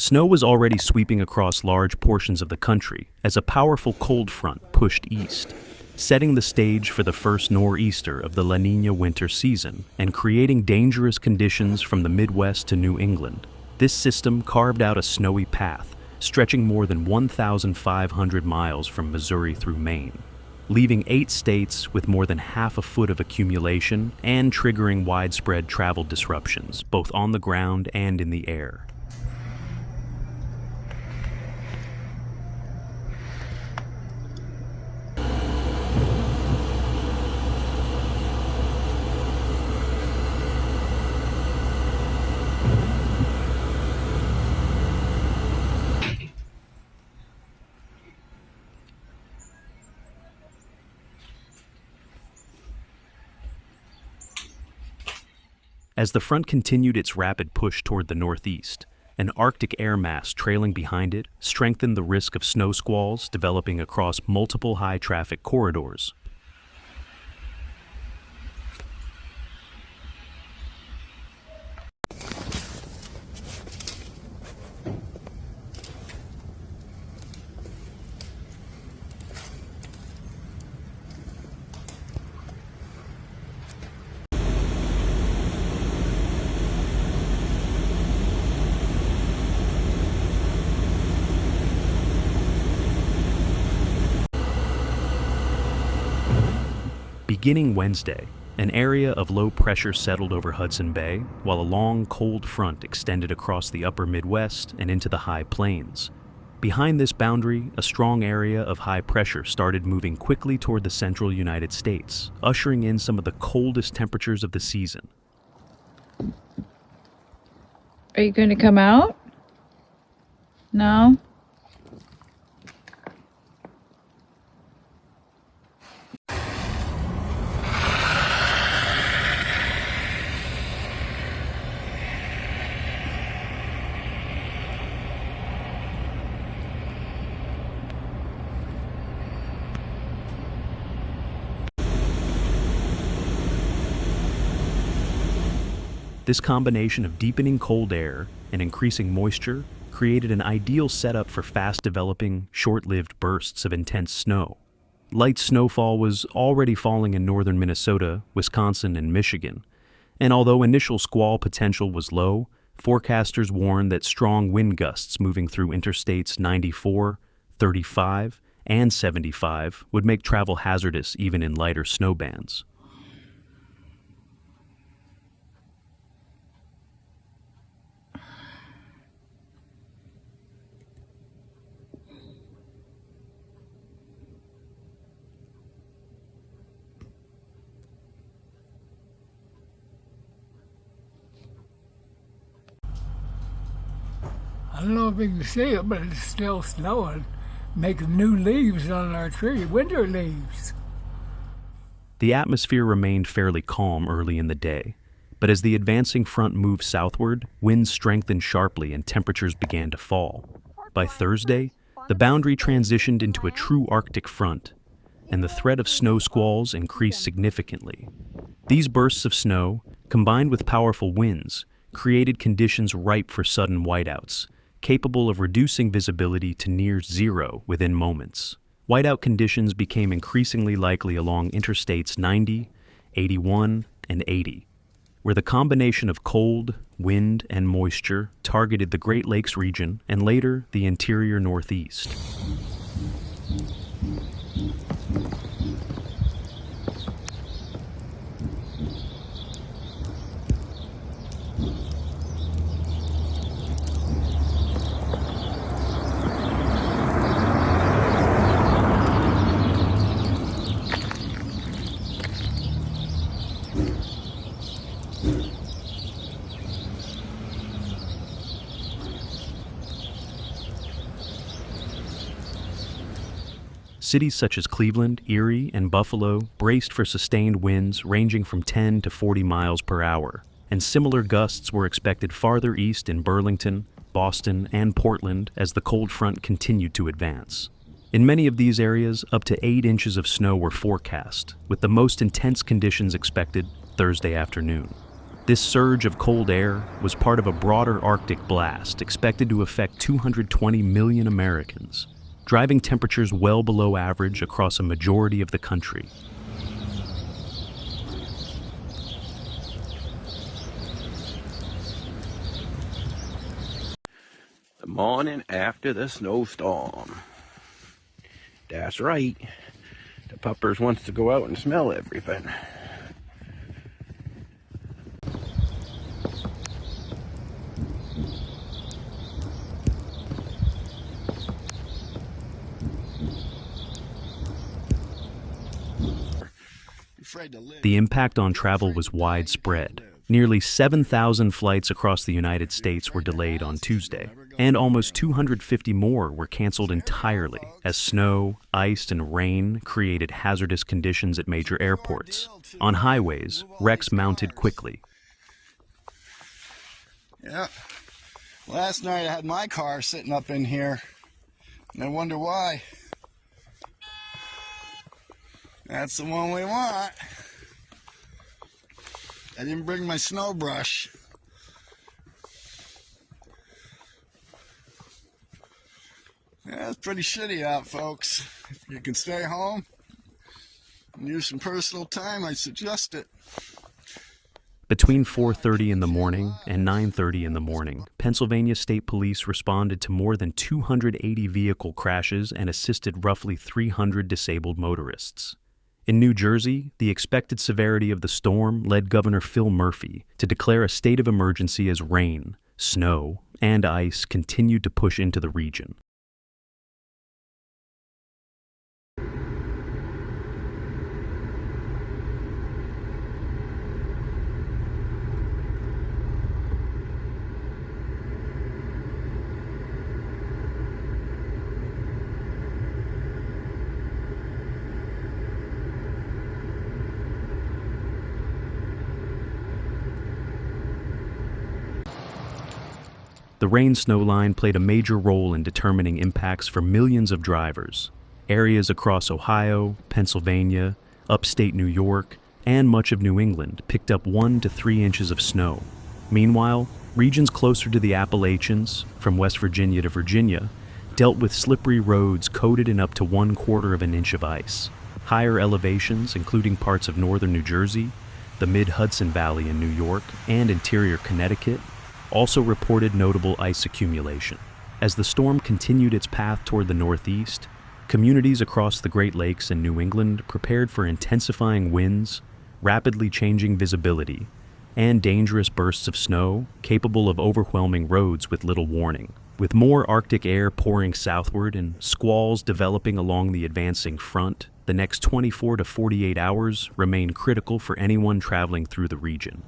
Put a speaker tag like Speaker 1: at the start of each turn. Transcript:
Speaker 1: Snow was already sweeping across large portions of the country as a powerful cold front pushed east, setting the stage for the first nor'easter of the La Niña winter season and creating dangerous conditions from the Midwest to New England. This system carved out a snowy path stretching more than 1,500 miles from Missouri through Maine, leaving 8 states with more than half a foot of accumulation and triggering widespread travel disruptions, both on the ground and in the air. As the front continued its rapid push toward the northeast, an Arctic air mass trailing behind it strengthened the risk of snow squalls developing across multiple high-traffic corridors. Beginning Wednesday, an area of low pressure settled over Hudson Bay, while a long, cold front extended across the upper Midwest and into the high plains. Behind this boundary, a strong area of high pressure started moving quickly toward the central United States, ushering in some of the coldest temperatures of the season.
Speaker 2: Are you going to come out? No?
Speaker 1: This combination of deepening cold air and increasing moisture created an ideal setup for fast-developing, short-lived bursts of intense snow. Light snowfall was already falling in northern Minnesota, Wisconsin, and Michigan, and although initial squall potential was low, forecasters warned that strong wind gusts moving through interstates 94, 35, and 75 would make travel hazardous even in lighter snow bands.
Speaker 3: I don't know if you can see it, but it's still snowing, making new leaves on our tree, winter leaves.
Speaker 1: The atmosphere remained fairly calm early in the day, but as the advancing front moved southward, winds strengthened sharply and temperatures began to fall. By Thursday, the boundary transitioned into a true Arctic front, and the threat of snow squalls increased significantly. These bursts of snow, combined with powerful winds, created conditions ripe for sudden whiteouts, capable of reducing visibility to near zero within moments. Whiteout conditions became increasingly likely along interstates 90, 81, and 80, where the combination of cold, wind, and moisture targeted the Great Lakes region and later the interior Northeast. Cities such as Cleveland, Erie, and Buffalo braced for sustained winds ranging from 10 to 40 miles per hour, and similar gusts were expected farther east in Burlington, Boston, and Portland as the cold front continued to advance. In many of these areas, up to 8 inches of snow were forecast, with the most intense conditions expected Thursday afternoon. This surge of cold air was part of a broader Arctic blast expected to affect 220 million Americans, driving temperatures well below average across a majority of the country.
Speaker 4: The morning after the snowstorm. That's right. The puppers wants to go out and smell everything.
Speaker 1: The impact on travel was widespread. Nearly 7,000 flights across the United States were delayed on Tuesday, and almost 250 more were canceled entirely as snow, ice, and rain created hazardous conditions at major airports. On highways, wrecks mounted quickly.
Speaker 5: Yeah. Last night I had my car sitting up in here, and I wonder why. That's the one we want. I didn't bring my snow brush. Yeah, it's pretty shitty out, folks. If you can stay home and use some personal time, I suggest it.
Speaker 1: Between 4:30 in the morning and 9:30 in the morning, Pennsylvania State Police responded to more than 280 vehicle crashes and assisted roughly 300 disabled motorists. In New Jersey, the expected severity of the storm led Governor Phil Murphy to declare a state of emergency as rain, snow, and ice continued to push into the region. The rain-snow line played a major role in determining impacts for millions of drivers. Areas across Ohio, Pennsylvania, upstate New York, and much of New England picked up 1 to 3 inches of snow. Meanwhile, regions closer to the Appalachians, from West Virginia to Virginia, dealt with slippery roads coated in up to 1/4 of an inch of ice. Higher elevations, including parts of northern New Jersey, the mid-Hudson Valley in New York, and interior Connecticut, also reported notable ice accumulation. As the storm continued its path toward the northeast, communities across the Great Lakes and New England prepared for intensifying winds, rapidly changing visibility, and dangerous bursts of snow capable of overwhelming roads with little warning. With more Arctic air pouring southward and squalls developing along the advancing front, the next 24 to 48 hours remain critical for anyone traveling through the region.